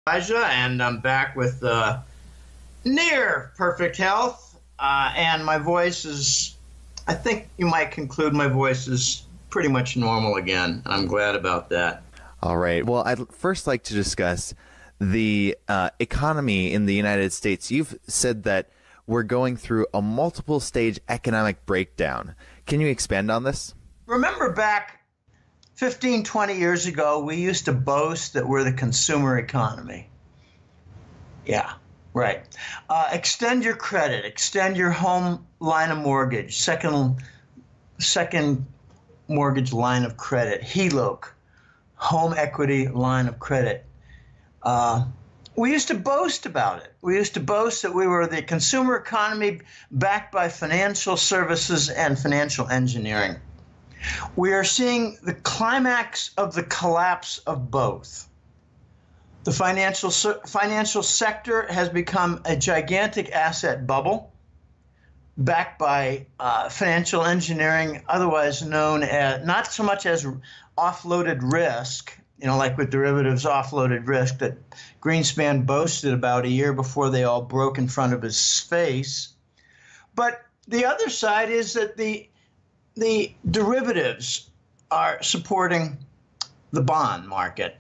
Elijah, and I'm back with near perfect health. And my voice is, I think you might conclude my voice is pretty much normal again. And I'm glad about that. All right. Well, I'd first like to discuss the economy in the United States. You've said that we're going through a multiple stage economic breakdown. Can you expand on this? Remember back 15, 20 years ago, we used to boast that we're the consumer economy. Yeah, right. Extend your credit, extend your home line of mortgage, second mortgage line of credit, HELOC, home equity line of credit. We used to boast about it. We used to boast that we were the consumer economy backed by financial services and financial engineering. We are seeing the climax of the collapse of both. The financial sector has become a gigantic asset bubble backed by financial engineering, otherwise known as not so much as offloaded risk, like with derivatives, offloaded risk that Greenspan boasted about a year before they all broke in front of his face. But the other side is that the derivatives are supporting the bond market.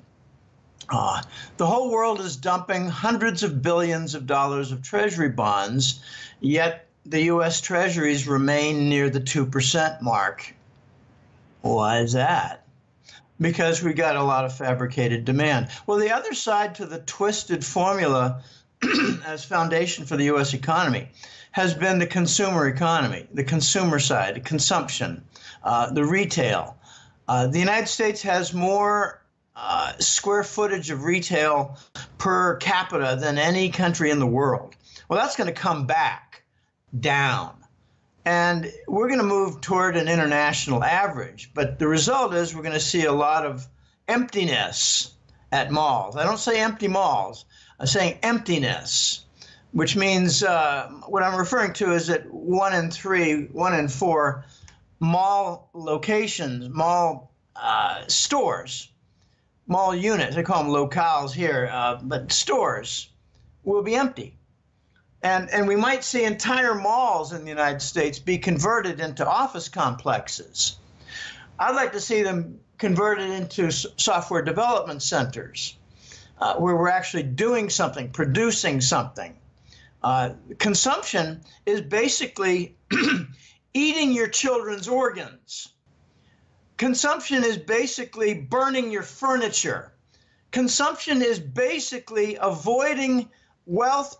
The whole world is dumping hundreds of billions of dollars of treasury bonds, yet the U.S. treasuries remain near the 2% mark. Why is that? Because we got a lot of fabricated demand. Well, the other side to the twisted formula as foundation for the U.S. economy has been the consumer economy, the consumer side, the consumption, the retail. The United States has more square footage of retail per capita than any country in the world. Well, that's going to come back down. And we're going to move toward an international average. But the result is we're going to see a lot of emptiness at malls. I don't say empty malls. I'm saying emptiness, which means what I'm referring to is that 1 in 3, 1 in 4 mall locations, mall stores, mall units, I call them locales here, but stores will be empty. And we might see entire malls in the United States be converted into office complexes. I'd like to see them converted into software development centers where we're actually doing something, producing something. Consumption is basically eating your children's organs. Consumption is basically burning your furniture. Consumption is basically avoiding wealth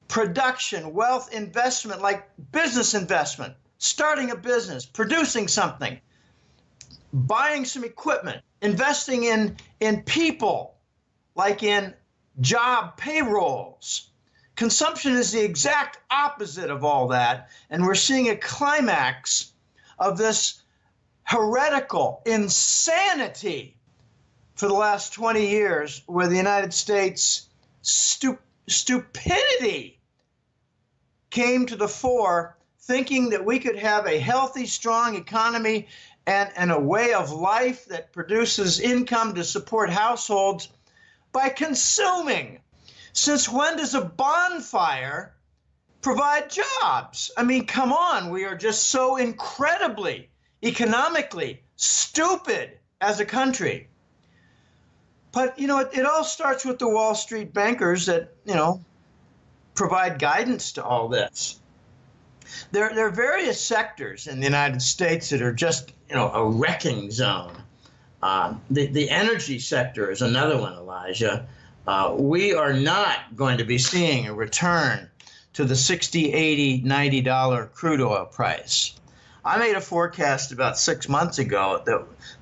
production, wealth investment, like business investment, starting a business, producing something, buying some equipment, investing in people, like in job payrolls. Consumption is the exact opposite of all that, and we're seeing a climax of this heretical insanity for the last 20 years where the United States stupidity came to the fore, thinking that we could have a healthy, strong economy and a way of life that produces income to support households by consuming. Since when does a bonfire provide jobs? I mean, come on, we are just so incredibly economically stupid as a country. But, it all starts with the Wall Street bankers that, provide guidance to all this. There are various sectors in the United States that are just, a wrecking zone. The energy sector is another one, Elijah. We are not going to be seeing a return to the $60, $80, $90 crude oil price. I made a forecast about 6 months ago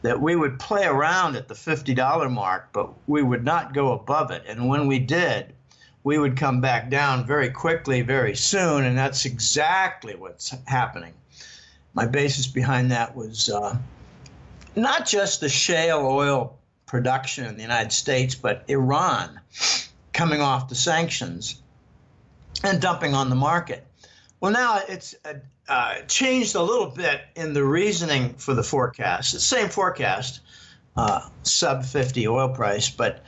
that we would play around at the $50 mark, but we would not go above it. And when we did, we would come back down very quickly, very soon, and that's exactly what's happening. My basis behind that was not just the shale oil production in the United States, but Iran coming off the sanctions and dumping on the market. Well, now it's changed a little bit in the reasoning for the forecast. It's the same forecast, sub 50 oil price, but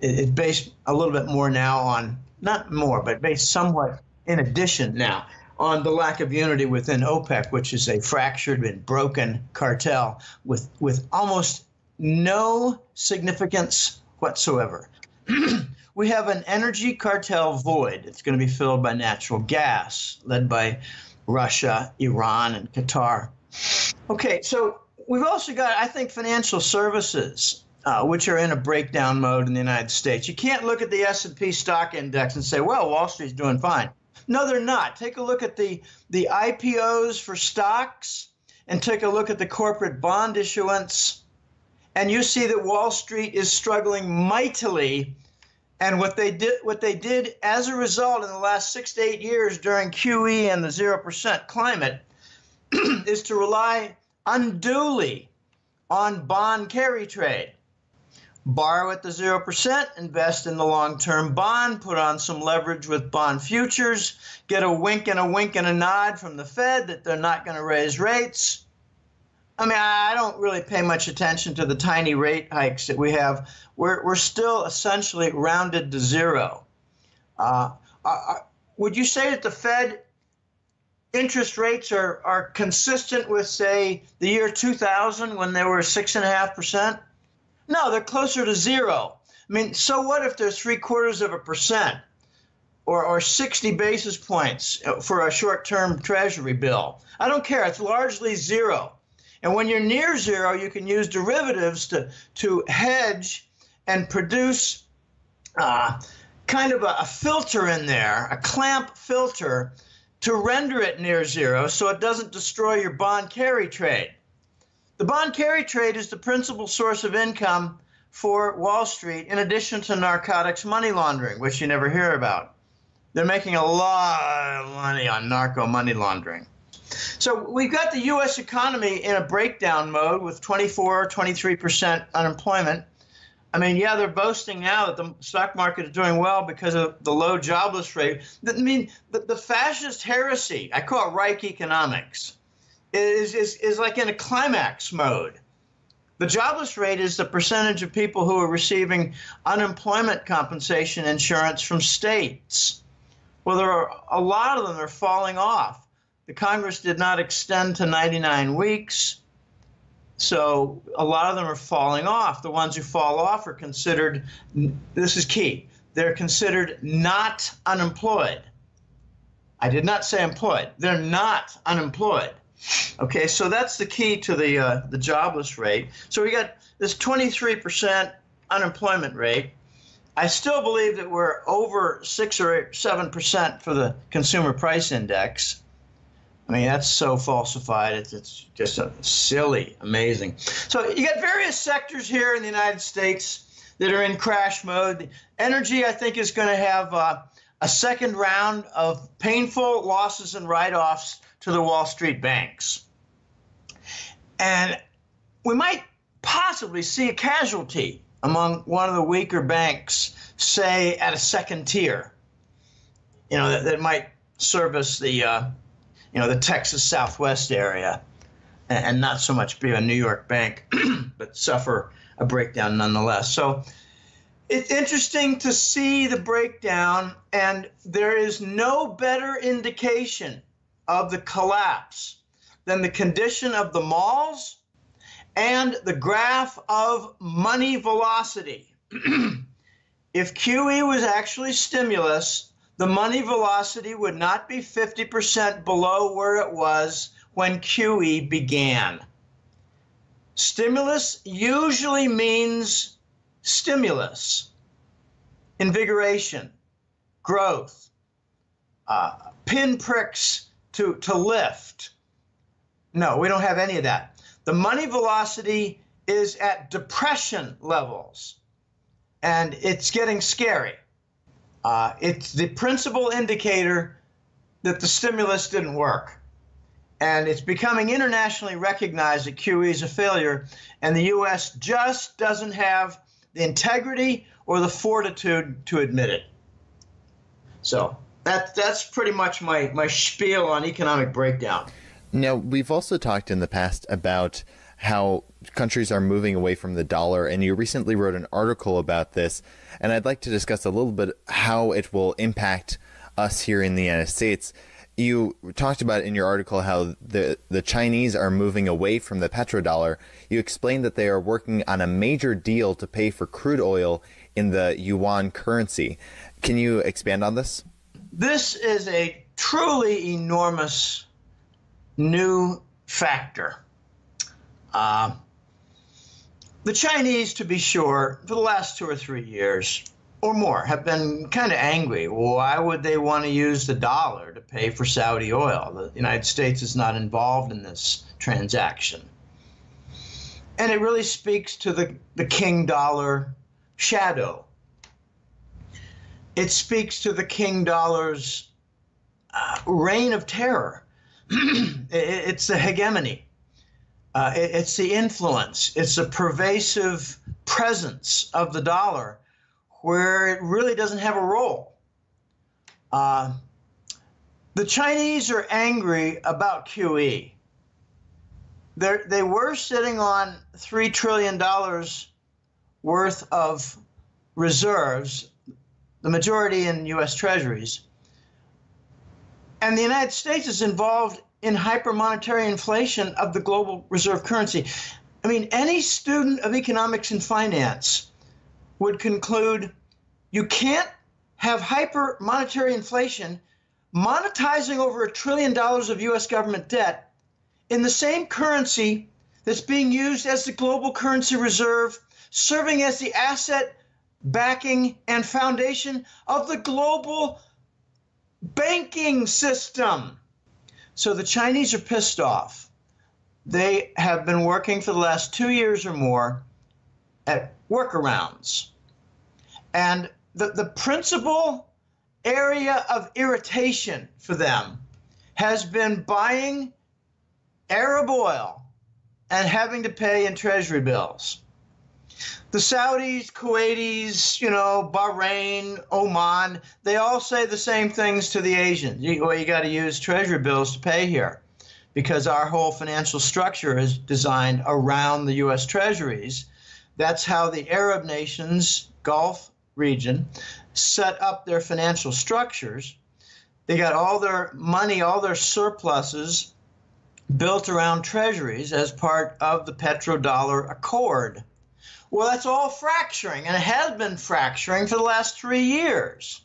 It's based a little bit more now on, not more, but based somewhat in addition now on the lack of unity within OPEC, which is a fractured and broken cartel with almost no significance whatsoever. We have an energy cartel void. It's going to be filled by natural gas, led by Russia, Iran, and Qatar. Okay, so we've also got, I think, financial services, which are in a breakdown mode in the United States. You can't look at the S&P stock index and say, well, Wall Street's doing fine. No, they're not. Take a look at the IPOs for stocks and take a look at the corporate bond issuance, and you see that Wall Street is struggling mightily. And what they did as a result in the last 6 to 8 years during QE and the 0% climate is to rely unduly on bond carry trade. Borrow at the 0%, invest in the long-term bond, put on some leverage with bond futures, get a wink and a nod from the Fed that they're not going to raise rates. I mean, I don't really pay much attention to the tiny rate hikes that we have. We're still essentially rounded to zero. Would you say that the Fed interest rates are consistent with, say, the year 2000 when they were 6.5%? No, they're closer to zero. I mean, so what if there's 0.75% or 60 basis points for a short-term treasury bill? I don't care. It's largely zero. And when you're near zero, you can use derivatives to hedge and produce kind of a filter in there, a clamp filter, to render it near zero so it doesn't destroy your bond carry trade. The bond carry trade is the principal source of income for Wall Street, in addition to narcotics money laundering, which you never hear about. They're making a lot of money on narco money laundering. So we've got the U.S. economy in a breakdown mode with 24, 23% unemployment. I mean, yeah, they're boasting now that the stock market is doing well because of the low jobless rate. I mean, the fascist heresy, I call it Reich economics, is like in a climax mode. The jobless rate is the percentage of people who are receiving unemployment compensation insurance from states. Well, there are a lot of them are falling off. The Congress did not extend to 99 weeks, so a lot of them are falling off. The ones who fall off are considered, this is key, they're considered not unemployed. I did not say employed. They're not unemployed. Okay, so that's the key to the jobless rate. So we got this 23% unemployment rate. I still believe that we're over 6 or 7% for the consumer price index. I mean, that's so falsified. It's just silly, amazing. So you got various sectors here in the United States that are in crash mode. Energy, I think, is going to have a second round of painful losses and write-offs to the Wall Street banks. And we might possibly see a casualty among one of the weaker banks, say at a second tier, you know, that might service the the Texas Southwest area and not so much be a New York bank, but suffer a breakdown nonetheless. So it's interesting to see the breakdown, and there is no better indication of the collapse than the condition of the malls and the graph of money velocity. If QE was actually stimulus, the money velocity would not be 50% below where it was when QE began. Stimulus usually means stimulus, invigoration, growth, pinpricks to lift. No, we don't have any of that. The money velocity is at depression levels, and it's getting scary. It's the principal indicator that the stimulus didn't work. And it's becoming internationally recognized that QE is a failure, and the U.S. just doesn't have the integrity or the fortitude to admit it. So that's pretty much my spiel on economic breakdown. Now, we've also talked in the past about how countries are moving away from the dollar, and you recently wrote an article about this, and I'd like to discuss a little bit how it will impact us here in the United States. You talked about in your article how the Chinese are moving away from the petrodollar. You explained that they are working on a major deal to pay for crude oil in the yuan currency. Can you expand on this? This is a truly enormous new factor. The Chinese, to be sure, for the last 2 or 3 years or more, have been kind of angry. Why would they want to use the dollar to pay for Saudi oil? The United States is not involved in this transaction. And it really speaks to the king dollar shadow. It speaks to the king dollar's reign of terror. It's the hegemony. It's the influence. It's the pervasive presence of the dollar where it really doesn't have a role. The Chinese are angry about QE. They were sitting on $3 trillion worth of reserves, the majority in U.S. Treasuries. And the United States is involved in hypermonetary inflation of the global reserve currency. I mean, any student of economics and finance would conclude you can't have hypermonetary inflation monetizing over $1 trillion of U.S. government debt in the same currency that's being used as the global currency reserve, serving as the asset backing and foundation of the global banking system. So the Chinese are pissed off. They have been working for the last 2 years or more at workarounds. And the principal area of irritation for them has been buying Arab oil and having to pay in treasury bills. The Saudis, Kuwaitis, Bahrain, Oman, they all say the same things to the Asians. You got to use treasury bills to pay here because our whole financial structure is designed around the U.S. treasuries. That's how the Arab nations, Gulf region, set up their financial structures. They got all their money, all their surpluses built around treasuries as part of the petrodollar accord. Well, that's all fracturing, and it has been fracturing for the last 3 years.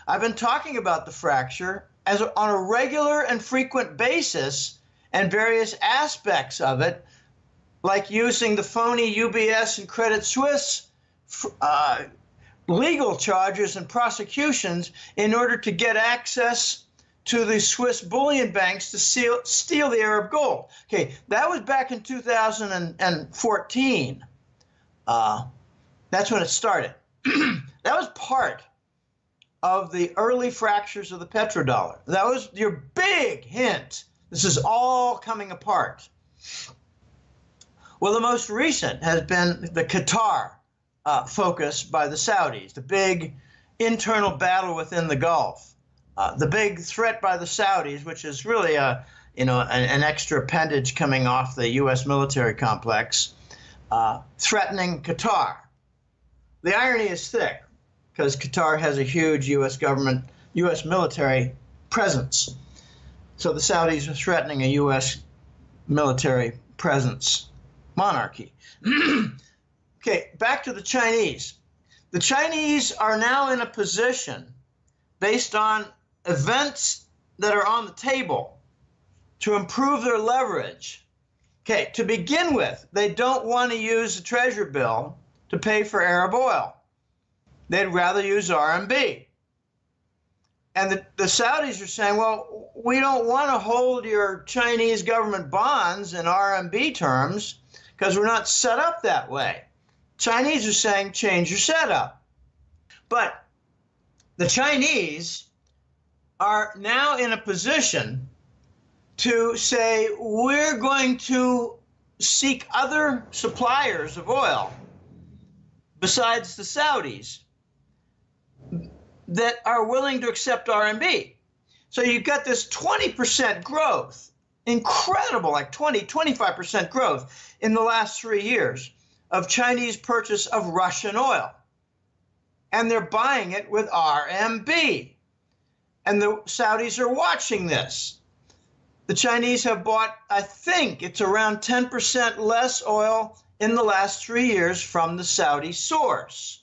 I've been talking about the fracture on a regular and frequent basis and various aspects of it, like using the phony UBS and Credit Suisse legal charges and prosecutions in order to get access to the Swiss bullion banks to steal the Arab gold. Okay, that was back in 2014. That's when it started. That was part of the early fractures of the petrodollar. That was your big hint. This is all coming apart. Well, the most recent has been the Qatar focus by the Saudis, the big internal battle within the Gulf, the big threat by the Saudis, which is really an extra appendage coming off the U.S. military complex, threatening Qatar. The irony is thick because Qatar has a huge U.S. government, U.S. military presence. So the Saudis are threatening a U.S. military presence monarchy. Okay, back to the Chinese. The Chinese are now in a position, based on events that are on the table, to improve their leverage. Okay, to begin with, they don't want to use the treasury bill to pay for Arab oil. They'd rather use RMB. And the Saudis are saying, well, we don't want to hold your Chinese government bonds in RMB terms because we're not set up that way. Chinese are saying, change your setup. But the Chinese are now in a position to say, we're going to seek other suppliers of oil besides the Saudis that are willing to accept RMB. So you've got this 20% growth incredible, like 25% growth in the last 3 years of Chinese purchase of Russian oil. And they're buying it with RMB. And the Saudis are watching this. The Chinese have bought, I think it's around 10% less oil in the last 3 years from the Saudi source.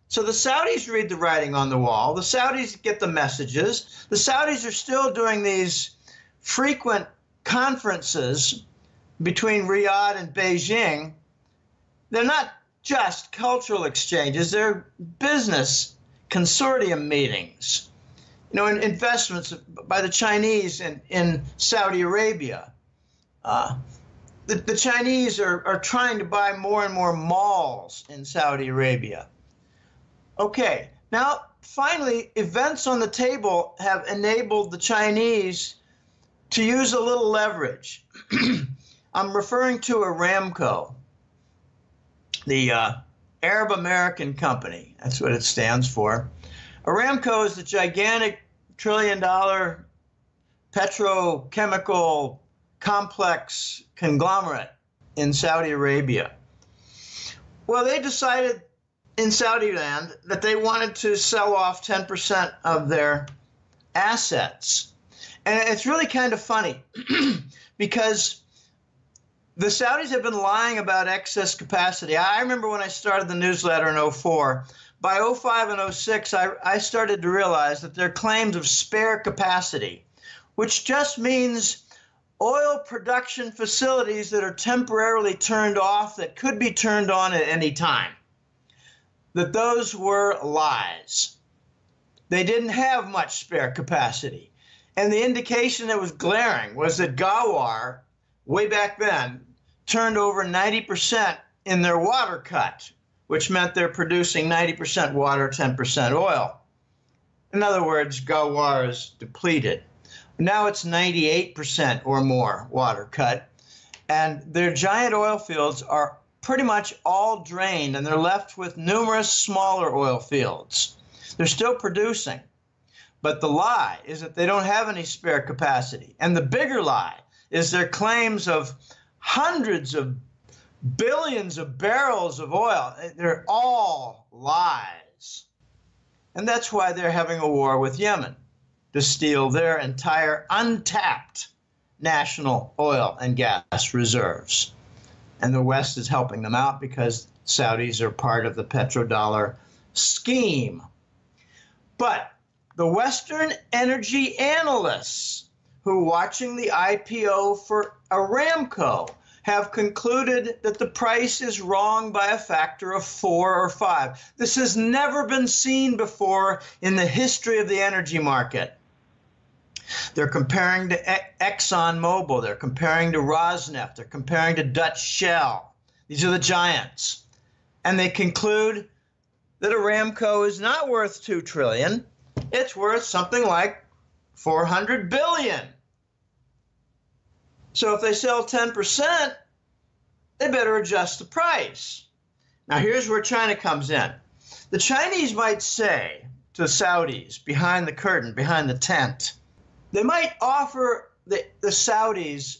So the Saudis read the writing on the wall. The Saudis get the messages. The Saudis are still doing these frequent conferences between Riyadh and Beijing. They're not just cultural exchanges, they're business consortium meetings. You know, investments by the Chinese in Saudi Arabia. The Chinese are trying to buy more and more malls in Saudi Arabia. Okay, now finally, events on the table have enabled the Chinese to use a little leverage. I'm referring to Aramco, the Arab American company. That's what it stands for. Aramco is the gigantic trillion-dollar petrochemical complex conglomerate in Saudi Arabia. Well, they decided in Saudi land that they wanted to sell off 10% of their assets. And it's really kind of funny because the Saudis have been lying about excess capacity. I remember when I started the newsletter in 2004, by 2005 and 2006, I started to realize that their claims of spare capacity, which just means oil production facilities that are temporarily turned off that could be turned on at any time, that those were lies. They didn't have much spare capacity. And the indication that was glaring was that Gawar, way back then, turned over 90% in their water cut, which meant they're producing 90% water, 10% oil. In other words, Gawar is depleted. Now it's 98% or more water cut, and their giant oil fields are pretty much all drained, and they're left with numerous smaller oil fields. They're still producing, but the lie is that they don't have any spare capacity. And the bigger lie is their claims of hundreds of billions of barrels of oil. They're all lies. And that's why they're having a war with Yemen, to steal their entire untapped national oil and gas reserves. And the West is helping them out because Saudis are part of the petrodollar scheme. But the Western energy analysts who are watching the IPO for Aramco have concluded that the price is wrong by a factor of 4 or 5. This has never been seen before in the history of the energy market. They're comparing to ExxonMobil, they're comparing to Rosneft, they're comparing to Dutch Shell. These are the giants. And they conclude that Aramco is not worth $2 trillion. It's worth something like $400 billion. So if they sell 10%, they better adjust the price. Now here's where China comes in. The Chinese might say to the Saudis behind the curtain, behind the tent, they might offer the Saudis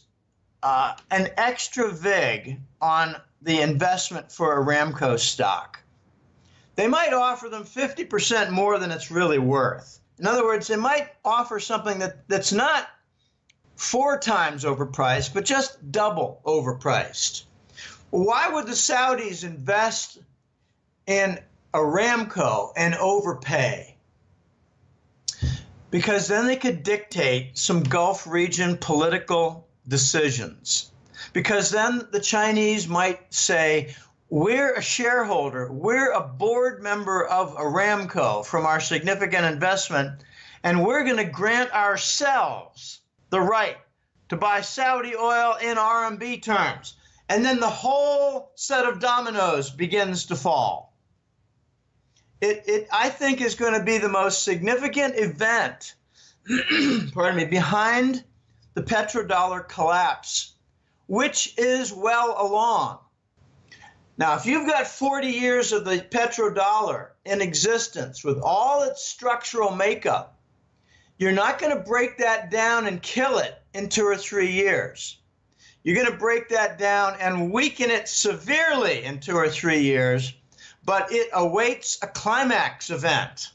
an extra vig on the investment for Aramco stock. They might offer them 50% more than it's really worth. In other words, they might offer something that's not 4 times overpriced, but just double overpriced. Why would the Saudis invest in Aramco and overpay? Because then they could dictate some Gulf region political decisions. Because then the Chinese might say, we're a shareholder, we're a board member of Aramco from our significant investment, and we're going to grant ourselves the right to buy Saudi oil in RMB terms. And then the whole set of dominoes begins to fall. It I think, is going to be the most significant event, pardon me, behind the petrodollar collapse, which is well along. Now, if you've got 40 years of the petrodollar in existence with all its structural makeup, you're not going to break that down and kill it in 2 or 3 years. You're going to break that down and weaken it severely in 2 or 3 years, but it awaits a climax event.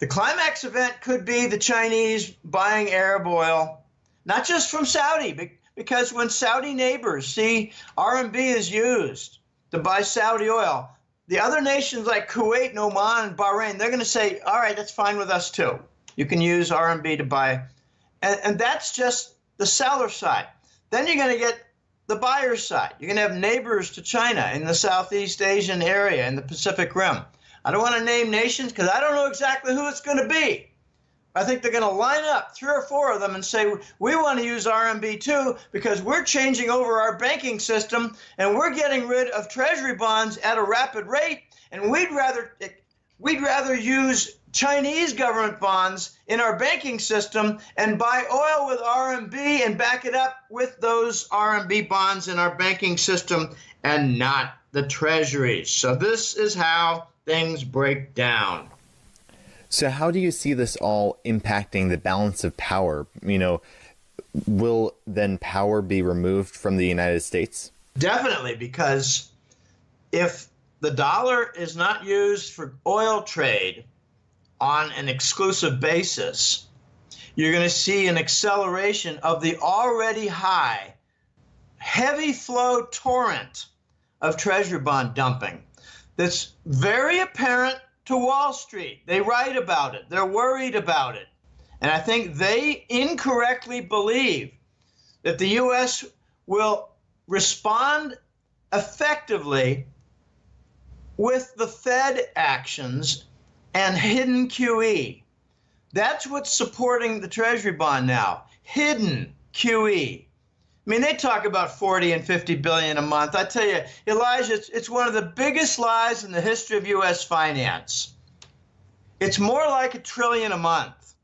The climax event could be the Chinese buying Arab oil, not just from Saudi, because when Saudi neighbors see RMB is used to buy Saudi oil, the other nations like Kuwait and Oman and Bahrain, they're going to say, all right, that's fine with us too. You can use RMB to buy. And that's just the seller side. Then you're going to get the buyer side. You're going to have neighbors to China in the Southeast Asian area, in the Pacific Rim. I don't want to name nations because I don't know exactly who it's going to be. I think they're going to line up 3 or 4 of them and say, we want to use RMB too because we're changing over our banking system and we're getting rid of treasury bonds at a rapid rate, and we'd rather use Chinese government bonds in our banking system and buy oil with RMB and back it up with those RMB bonds in our banking system and not the treasuries. So this is how things break down. So how do you see this all impacting the balance of power? Will then power be removed from the United States? Definitely, because if the dollar is not used for oil trade on an exclusive basis, you're going to see an acceleration of the already high, heavy flow torrent of treasury bond dumping that's very apparent to Wall Street. They write about it. They're worried about it. And I think they incorrectly believe that the U.S. will respond effectively with the Fed actions and hidden QE. That's what's supporting the Treasury bond now, hidden QE. I mean, they talk about 40 and 50 billion a month. I tell you, Elijah, it's one of the biggest lies in the history of U.S. finance. It's more like $1 trillion a month.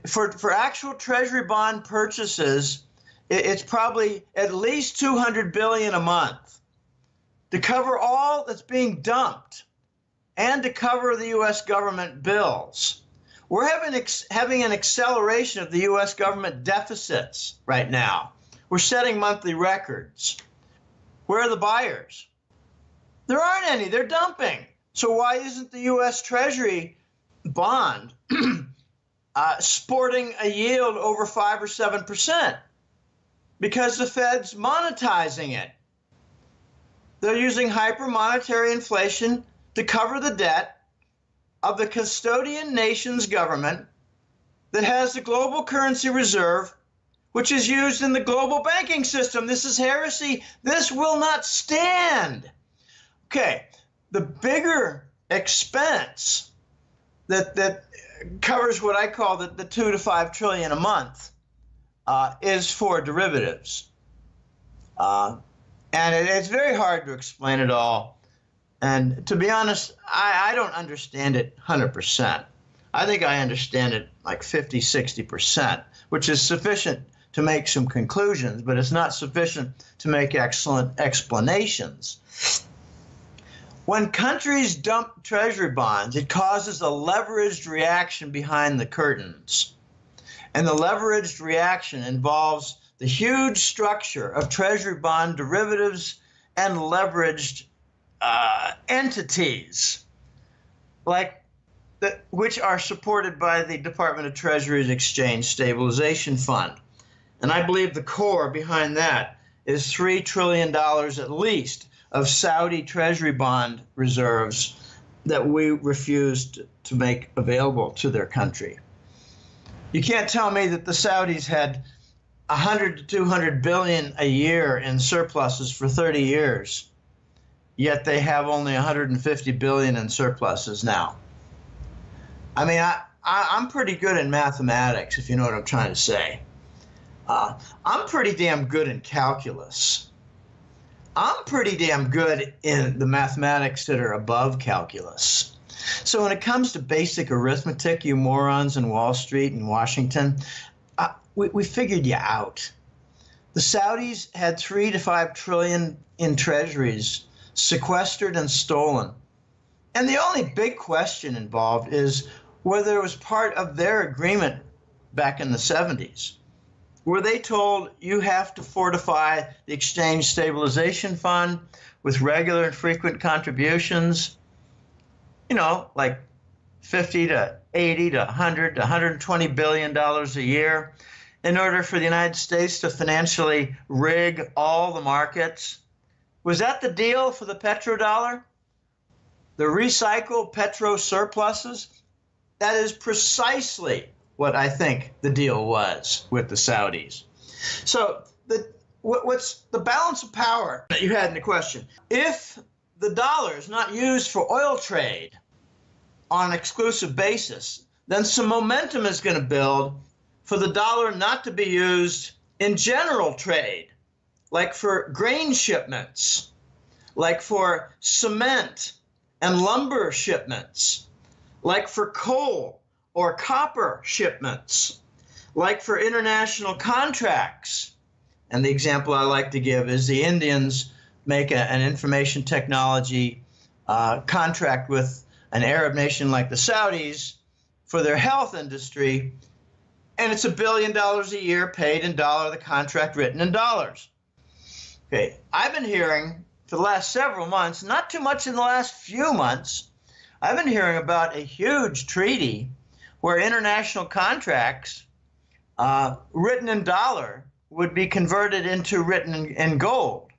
For actual Treasury bond purchases, it's probably at least 200 billion a month to cover all that's being dumped and to cover the U.S. government bills. We're having an acceleration of the U.S. government deficits right now. We're setting monthly records. Where are the buyers? There aren't any. They're dumping. So why isn't the U.S. Treasury bond sporting a yield over 5 or 7%? Because the Fed's monetizing it. They're using hypermonetary inflation to cover the debt of the custodian nation's government that has the global currency reserve, which is used in the global banking system. This is heresy. This will not stand. Okay, the bigger expense that covers what I call the 2 to 5 trillion a month is for derivatives. And it's very hard to explain it all. And to be honest, I don't understand it 100%. I think I understand it like 50, 60%, which is sufficient to make some conclusions, but it's not sufficient to make excellent explanations. When countries dump treasury bonds, it causes a leveraged reaction behind the curtains. And the leveraged reaction involves the huge structure of treasury bond derivatives and leveraged entities which are supported by the Department of Treasury's Exchange Stabilization Fund. And I believe the core behind that is $3 trillion at least of Saudi treasury bond reserves that we refused to make available to their country. You can't tell me that the Saudis had 100 to 200 billion a year in surpluses for 30 years, yet they have only 150 billion in surpluses now. I mean, I'm pretty good in mathematics, if you know what I'm trying to say. I'm pretty damn good in calculus. I'm pretty damn good in the mathematics that are above calculus. So when it comes to basic arithmetic, you morons in Wall Street and Washington, we figured you out. The Saudis had 3 to 5 trillion in treasuries sequestered and stolen. And the only big question involved is whether it was part of their agreement back in the 70s? Were they told you have to fortify the Exchange Stabilization Fund with regular and frequent contributions, like 50 to 80 to 100 to 120 billion dollars a year in order for the United States to financially rig all the markets? Was that the deal for the petrodollar? The recycled petro surpluses? That is precisely what I think the deal was with the Saudis. So what's the balance of power that you had in the question? If the dollar is not used for oil trade on an exclusive basis, then some momentum is going to build for the dollar not to be used in general trade, like for grain shipments, like for cement and lumber shipments, like for coal or copper shipments, like for international contracts. And the example I like to give is the Indians make an information technology contract with an Arab nation like the Saudis for their health industry, and it's $1 billion a year paid in dollar, the contract written in dollars. Okay, I've been hearing for the last several months, not too much in the last few months, I've been hearing about a huge treaty where international contracts written in dollar would be converted into written in gold.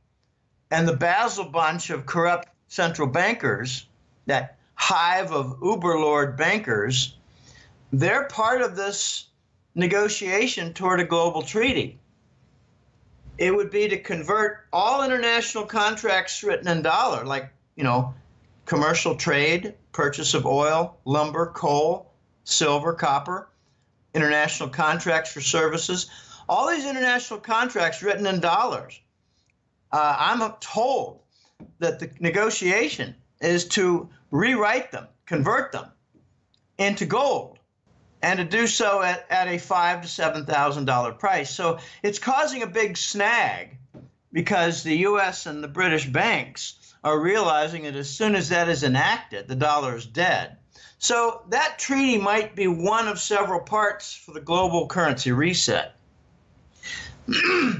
And the Basel bunch of corrupt central bankers, that hive of uber-lord bankers, they're part of this negotiation toward a global treaty. It would be to convert all international contracts written in dollar, like, commercial trade, purchase of oil, lumber, coal, silver, copper, international contracts for services, all these international contracts written in dollars. I'm told that the negotiation is to rewrite them, convert them into gold, and to do so at a $5,000 to $7,000 price. So it's causing a big snag because the U.S. and the British banks are realizing that as soon as that is enacted, the dollar is dead. So that treaty might be one of several parts for the global currency reset.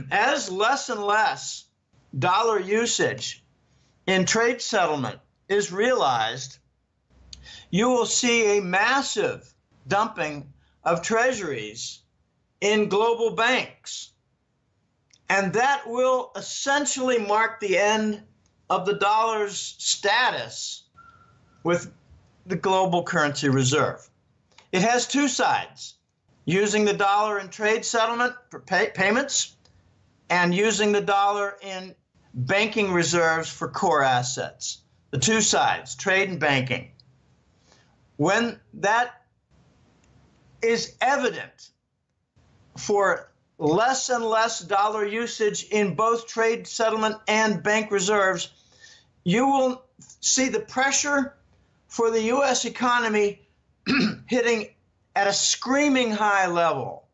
As less and less dollar usage in trade settlement is realized, you will see a massive dumping of treasuries in global banks. And that will essentially mark the end of the dollar's status with the global currency reserve. It has two sides: using the dollar in trade settlement for payments and using the dollar in banking reserves for core assets. The two sides, trade and banking. When that is evident for less and less dollar usage in both trade settlement and bank reserves, you will see the pressure for the U.S. economy hitting at a screaming high level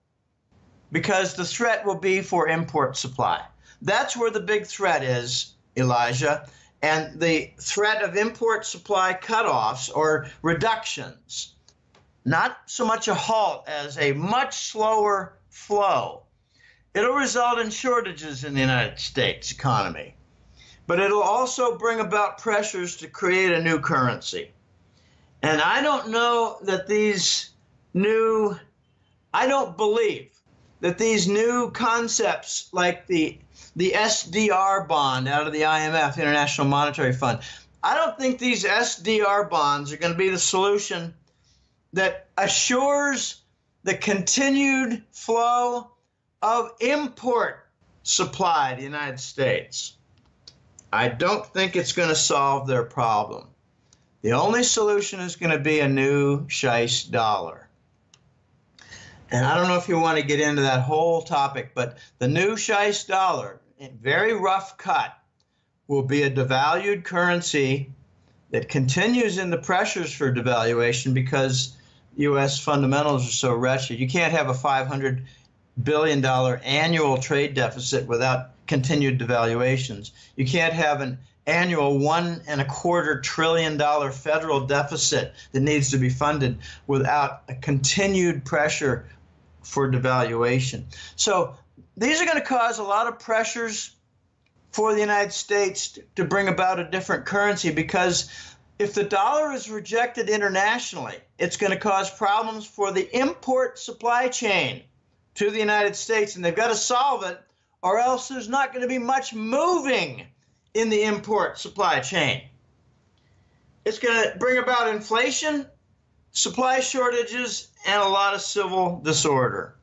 because the threat will be for import supply. That's where the big threat is, Elijah. And the threat of import supply cutoffs or reductions, not so much a halt as a much slower flow. It'll result in shortages in the United States economy, but it'll also bring about pressures to create a new currency. And I don't believe that these new concepts like the SDR bond out of the IMF, International Monetary Fund, I don't think these SDR bonds are going to be the solution that assures the continued flow of import supply to the United States. I don't think it's going to solve their problem. The only solution is going to be a new Scheist dollar. And I don't know if you want to get into that whole topic, but the new Scheist dollar, in very rough cut, will be a devalued currency that continues in the pressures for devaluation because U.S. fundamentals are so wretched. You can't have a $500 billion annual trade deficit without continued devaluations. You can't have an annual $1.25 trillion federal deficit that needs to be funded without a continued pressure for devaluation. So these are going to cause a lot of pressures for the United States to bring about a different currency, because if the dollar is rejected internationally, it's going to cause problems for the import supply chain to the United States, and they've got to solve it, or else there's not going to be much moving in the import supply chain. It's going to bring about inflation, supply shortages, and a lot of civil disorder.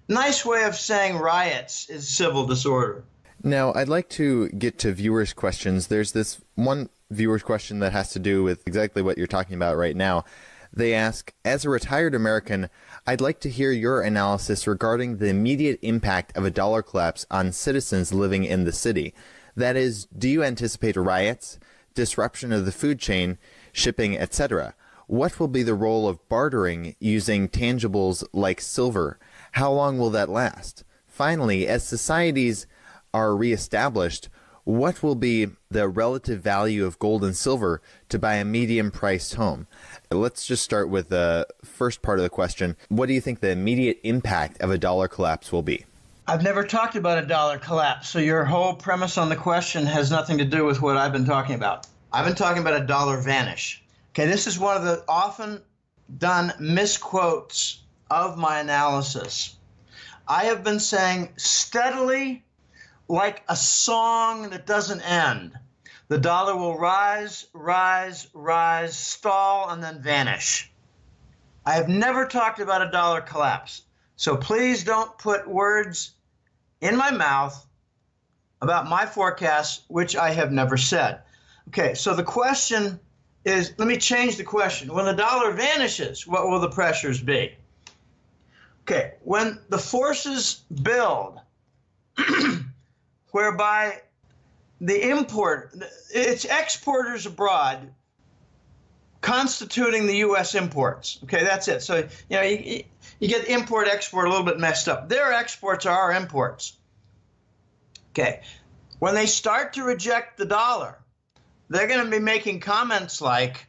Nice way of saying riots is civil disorder. Now, I'd like to get to viewers' questions. There's this one viewer's question that has to do with exactly what you're talking about right now. They ask, as a retired American, I'd like to hear your analysis regarding the immediate impact of a dollar collapse on citizens living in the city. That is, do you anticipate riots, disruption of the food chain, shipping, etc.? What will be the role of bartering using tangibles like silver? How long will that last? Finally, as societies are reestablished, what will be the relative value of gold and silver to buy a medium-priced home? Let's just start with the first part of the question. What do you think the immediate impact of a dollar collapse will be? I've never talked about a dollar collapse, so your whole premise on the question has nothing to do with what I've been talking about. I've been talking about a dollar vanish. Okay, this is one of the often done misquotes of my analysis. I have been saying steadily, like a song that doesn't end, the dollar will rise, rise, rise, stall, and then vanish. I have never talked about a dollar collapse. So please don't put words in my mouth about my forecast, which I have never said. Okay, so the question is, let me change the question. When the dollar vanishes, what will the pressures be? Okay, when the forces build, whereby it's exporters abroad constituting the U.S. imports. Okay, that's it. So, you get import-export a little bit messed up. Their exports are our imports. Okay, when they start to reject the dollar, they're going to be making comments like,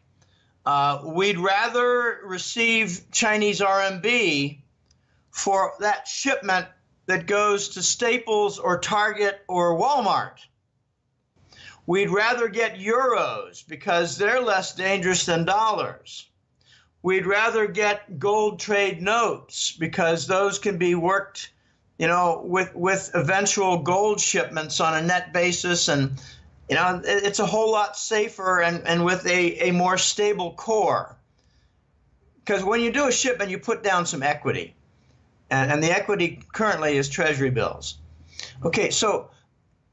we'd rather receive Chinese RMB for that shipment that goes to Staples or Target or Walmart. We'd rather get euros because they're less dangerous than dollars. We'd rather get gold trade notes because those can be worked, with eventual gold shipments on a net basis, and it's a whole lot safer and with a more stable core. Because when you do a shipment, you put down some equity. And the equity currently is Treasury bills. Okay, so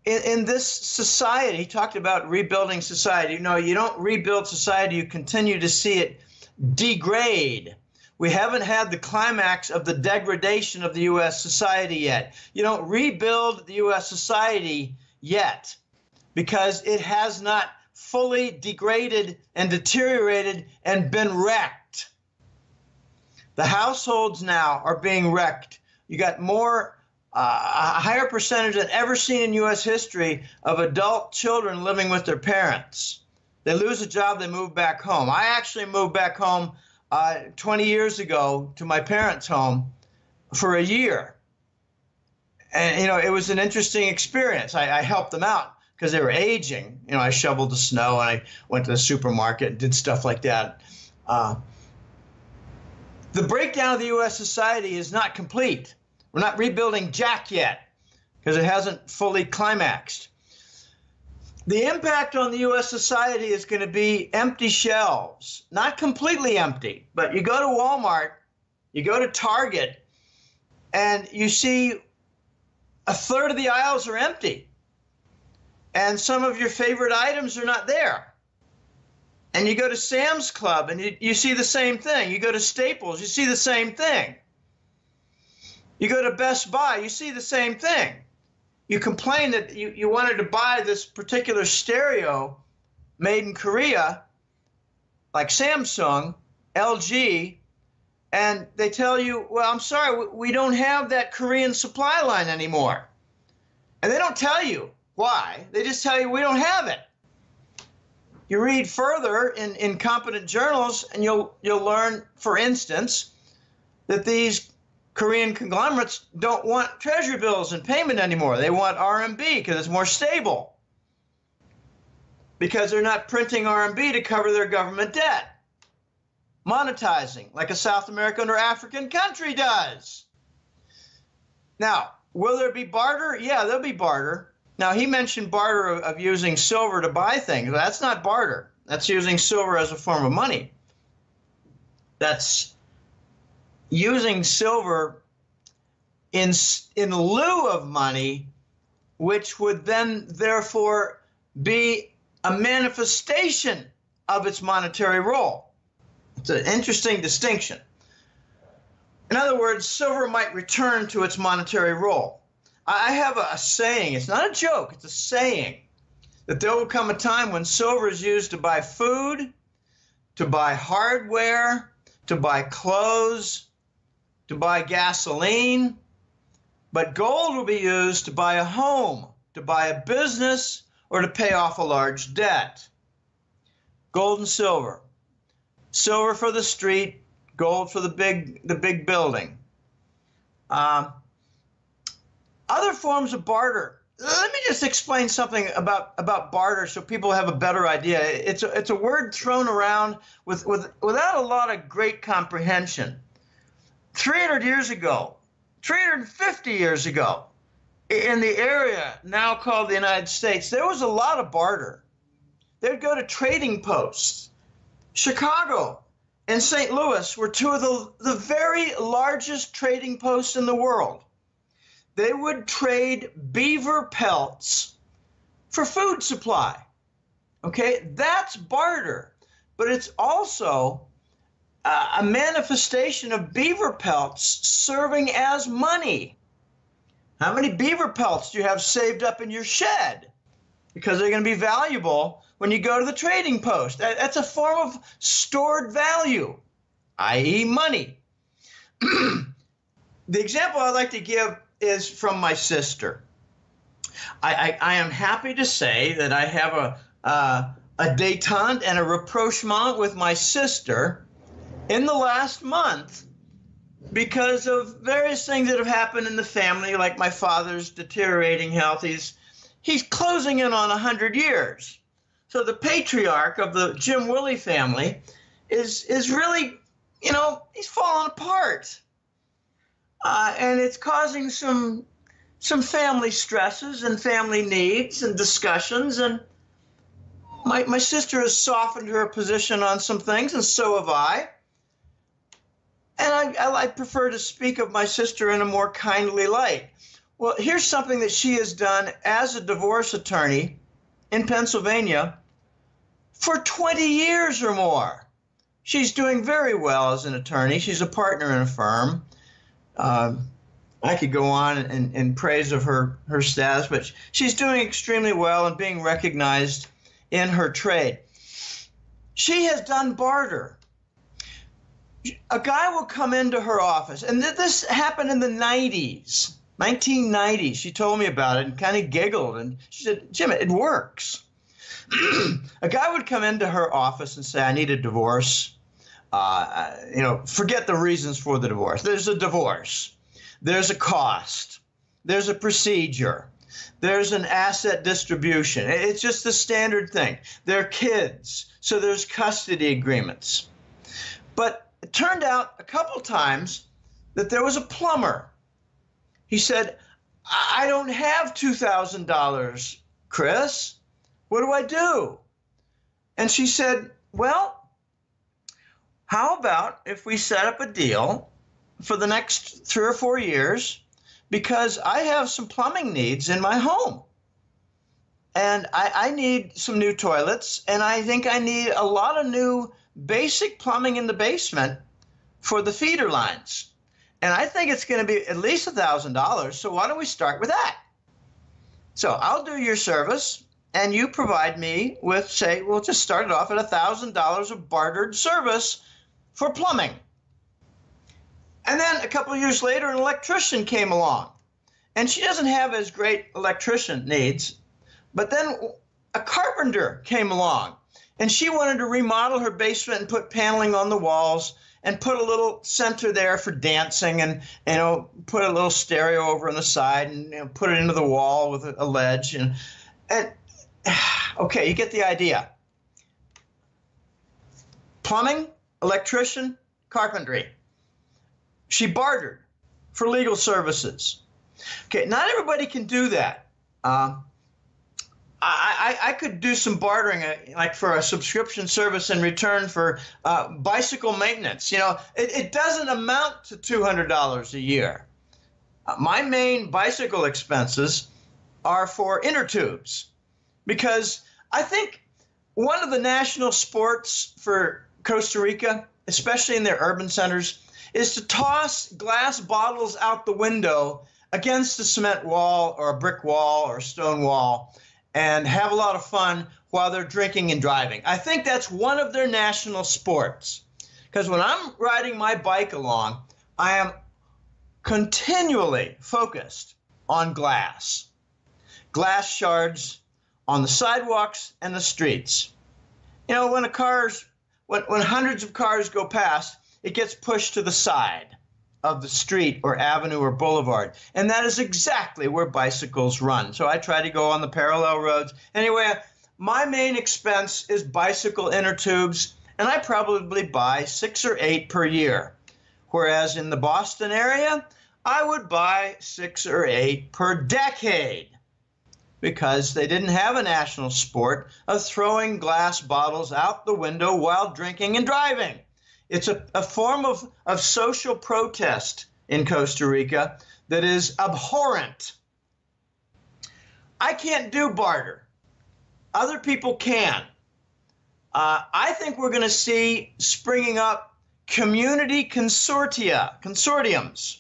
in this society, he talked about rebuilding society. You don't rebuild society, you continue to see it degrade. We haven't had the climax of the degradation of the U.S. society yet. You don't rebuild the U.S. society yet because it has not fully degraded and deteriorated and been wrecked. The households now are being wrecked. You got a higher percentage than ever seen in U.S. history of adult children living with their parents. They lose a job, they move back home. I actually moved back home 20 years ago to my parents' home for a year. And, it was an interesting experience. I helped them out because they were aging. I shoveled the snow and I went to the supermarket and did stuff like that. The breakdown of the U.S. society is not complete. We're not rebuilding jack yet because it hasn't fully climaxed. The impact on the U.S. society is going to be empty shelves, not completely empty, but you go to Walmart, you go to Target, and you see a third of the aisles are empty. And some of your favorite items are not there. And you go to Sam's Club and you see the same thing. You go to Staples, you see the same thing. You go to Best Buy, you see the same thing. You complain that you wanted to buy this particular stereo made in Korea, like Samsung, LG, and they tell you, well, I'm sorry, we don't have that Korean supply line anymore. And they don't tell you why. They just tell you we don't have it. You read further in competent journals, and you'll learn, for instance, that these Korean conglomerates don't want treasury bills in payment anymore. They want RMB because it's more stable, because they're not printing RMB to cover their government debt, monetizing like a South American or African country does. Now, will there be barter? Yeah, there'll be barter. Now, he mentioned barter of using silver to buy things. That's not barter. That's using silver as a form of money. That's using silver in lieu of money, which would then therefore be a manifestation of its monetary role. It's an interesting distinction. In other words, silver might return to its monetary role. I have a saying, it's not a joke, it's a saying, that there will come a time when silver is used to buy food, to buy hardware, to buy clothes, to buy gasoline, but gold will be used to buy a home, to buy a business, or to pay off a large debt. Gold and silver. Silver for the street, gold for the big building. Other forms of barter. Let me just explain something about barter so people have a better idea. It's a word thrown around without a lot of great comprehension. 300 years ago, 350 years ago, in the area now called the United States, there was a lot of barter. They'd go to trading posts. Chicago and St. Louis were two of the very largest trading posts in the world. They would trade beaver pelts for food supply. Okay, that's barter, but it's also a manifestation of beaver pelts serving as money. How many beaver pelts do you have saved up in your shed? Because they're going to be valuable when you go to the trading post. That's a form of stored value, i.e. money. The example I'd like to give is from my sister. I am happy to say that I have a détente and a rapprochement with my sister in the last month because of various things that have happened in the family, like my father's deteriorating health. He's closing in on 100 years. So the patriarch of the Jim Willie family is really, he's falling apart. And it's causing some family stresses and family needs and discussions. And my sister has softened her position on some things, and so have I. And I prefer to speak of my sister in a more kindly light. Well, here's something that she has done as a divorce attorney in Pennsylvania for 20 years or more. She's doing very well as an attorney. She's a partner in a firm. I could go on in praise of her status, but she's doing extremely well and being recognized in her trade. She has done barter. A guy will come into her office, and this happened in the 1990s. She told me about it and kind of giggled, and she said, "Jim, it works." A guy would come into her office and say, "I need a divorce. Forget the reasons for the divorce. There's a divorce. There's a cost. There's a procedure. There's an asset distribution. It's just the standard thing. There are kids, so there's custody agreements." But it turned out a couple times that there was a plumber. He said, "I don't have $2,000, Chris. What do I do?" And she said, "Well, how about if we set up a deal for the next 3 or 4 years, because I have some plumbing needs in my home. And I need some new toilets, and I think I need a lot of new basic plumbing in the basement for the feeder lines. And I think it's going to be at least $1,000, so why don't we start with that? So I'll do your service, and you provide me with, say, we'll just start it off at $1,000 of bartered service for plumbing." And then a couple of years later, an electrician came along. And she doesn't have as great electrician needs, but then a carpenter came along. And she wanted to remodel her basement and put paneling on the walls and put a little center there for dancing and, put a little stereo over on the side and put it into the wall with a ledge. And okay, you get the idea. Plumbing, electrician, carpentry. She bartered for legal services. Okay, not everybody can do that. I could do some bartering, like for a subscription service in return for bicycle maintenance. It doesn't amount to $200 a year. My main bicycle expenses are for inner tubes, because I think one of the national sports for Costa Rica, especially in their urban centers, is to toss glass bottles out the window against a cement wall or a brick wall or a stone wall and have a lot of fun while they're drinking and driving. I think that's one of their national sports. Because when I'm riding my bike along, I am continually focused on glass. Glass shards on the sidewalks and the streets. When hundreds of cars go past, it gets pushed to the side of the street or avenue or boulevard. And that is exactly where bicycles run. So I try to go on the parallel roads. Anyway, my main expense is bicycle inner tubes, and I probably buy 6 or 8 per year. Whereas in the Boston area, I would buy 6 or 8 per decade, because they didn't have a national sport of throwing glass bottles out the window while drinking and driving. It's a form of social protest in Costa Rica that is abhorrent. I can't do barter. Other people can. I think we're going to see springing up community consortiums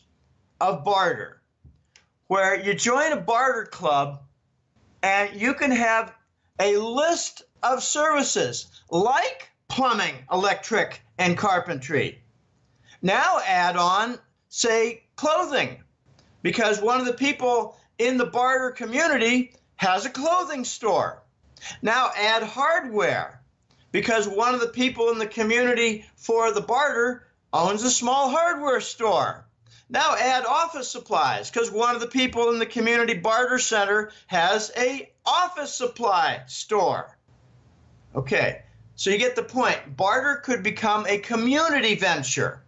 of barter, where you join a barter club and you can have a list of services like plumbing, electric, and carpentry. Now add on, say, clothing, because one of the people in the barter community has a clothing store. Now add hardware, because one of the people in the community for the barter owns a small hardware store. Now add office supplies, because one of the people in the community barter center has a office supply store. Okay. So you get the point. Barter could become a community venture.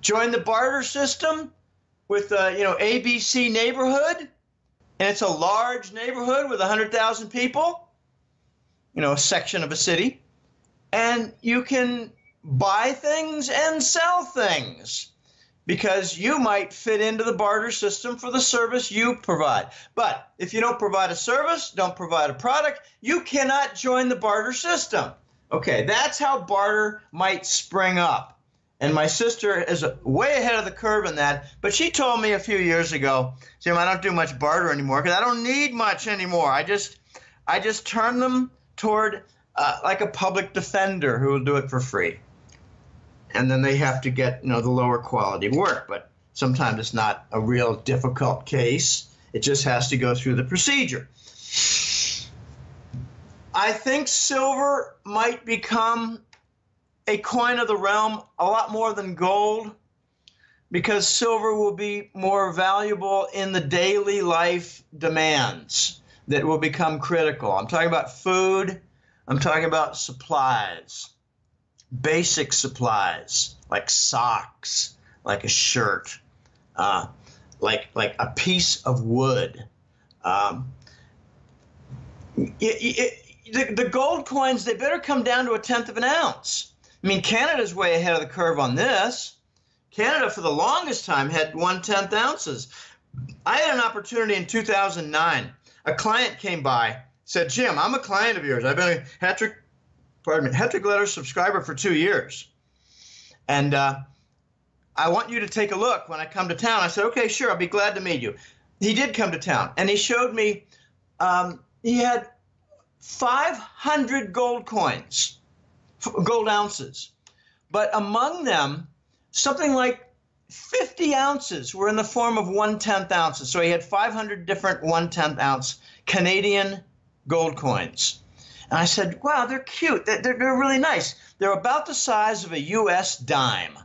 Join the barter system with ABC neighborhood, and it's a large neighborhood with 100,000 people, a section of a city, and you can buy things and sell things, because you might fit into the barter system for the service you provide. But if you don't provide a service, don't provide a product, you cannot join the barter system. Okay, that's how barter might spring up. And my sister is way ahead of the curve in that, but she told me a few years ago, Jim, I don't do much barter anymore because I don't need much anymore. I just turn them toward like a public defender who will do it for free. And then they have to get, the lower quality work. But sometimes it's not a real difficult case. It just has to go through the procedure. I think silver might become a coin of the realm a lot more than gold, because silver will be more valuable in the daily life demands that will become critical. I'm talking about food. I'm talking about supplies. Basic supplies like socks, like a shirt, like a piece of wood. The gold coins, they better come down to 1/10 of an ounce. I mean, Canada's way ahead of the curve on this. Canada, for the longest time, had 1/10 ounces. I had an opportunity in 2009. A client came by, said, Jim, I'm a client of yours. I've been a Hattrick Letter subscriber for 2 years. And I want you to take a look when I come to town. I said, okay, sure, I'll be glad to meet you. He did come to town, and he showed me he had 500 gold coins, gold ounces. But among them, something like 50 ounces were in the form of 1/10 ounces. So he had 500 different 1/10 ounce Canadian gold coins. And I said, wow, they're cute. They're really nice. They're about the size of a U.S. dime.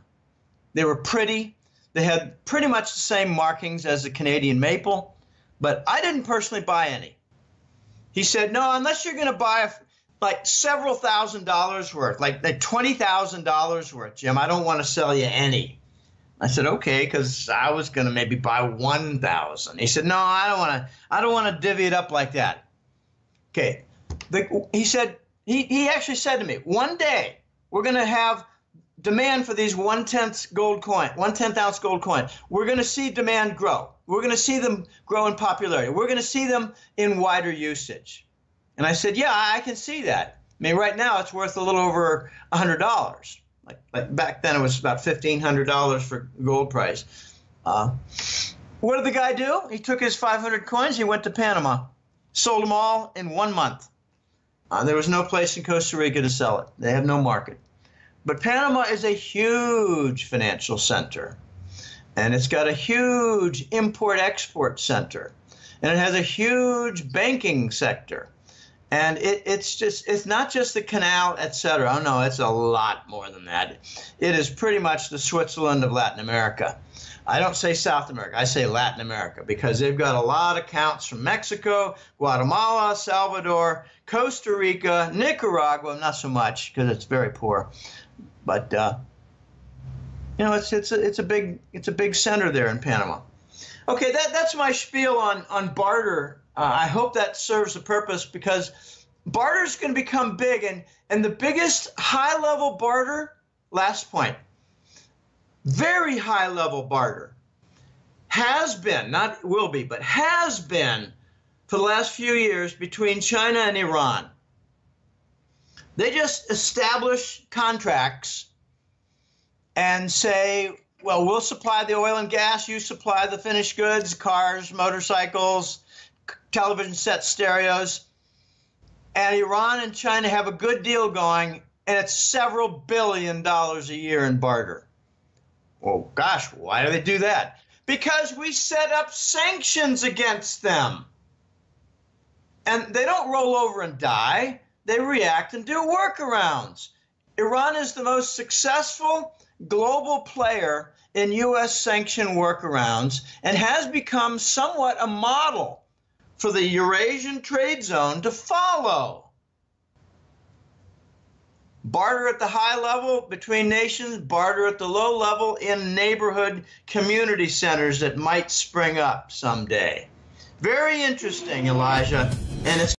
They were pretty. They had pretty much the same markings as the Canadian maple, but I didn't personally buy any. He said, no, unless you're going to buy like several $1,000s worth, like $20,000 worth, Jim, I don't want to sell you any. I said, okay, because I was going to maybe buy 1,000. He said, no, I don't want to divvy it up like that. Okay. He said, he actually said to me, one day we're going to have demand for these 1/10 gold coin, 1/10 ounce gold coin. We're going to see demand grow. We're going to see them grow in popularity. We're going to see them in wider usage. And I said, yeah, I can see that. I mean, right now it's worth a little over $100. Like back then it was about $1,500 for gold price. What did the guy do? He took his 500 coins. He went to Panama, sold them all in 1 month. There was no place in Costa Rica to sell it. They have no market. But Panama is a huge financial center, and it's got a huge import-export center, and it has a huge banking sector. And it's not just the canal, et cetera. Oh, no, it's a lot more than that. It is pretty much the Switzerland of Latin America. I don't say South America, I say Latin America, because they've got a lot of accounts from Mexico, Guatemala, Salvador, Costa Rica, Nicaragua, not so much because it's very poor. But you know, it's a big center there in Panama. Okay, that's my spiel on barter. I hope that serves the purpose, because barter is going to become big, and the biggest high-level barter, last point, very high-level barter has been, not will be, but has been for the last few years between China and Iran. They just establish contracts and say, well, we'll supply the oil and gas, you supply the finished goods, cars, motorcycles, television sets, stereos. And Iran and China have a good deal going, and it's several $1 billion a year in barter. Well, gosh, why do they do that? Because we set up sanctions against them. And they don't roll over and die. They react and do workarounds. Iran is the most successful global player in U.S. sanction workarounds and has become somewhat a model for the Eurasian trade zone to follow. Barter at the high level between nations, barter at the low level in neighborhood community centers that might spring up someday. Very interesting, Elijah, and it's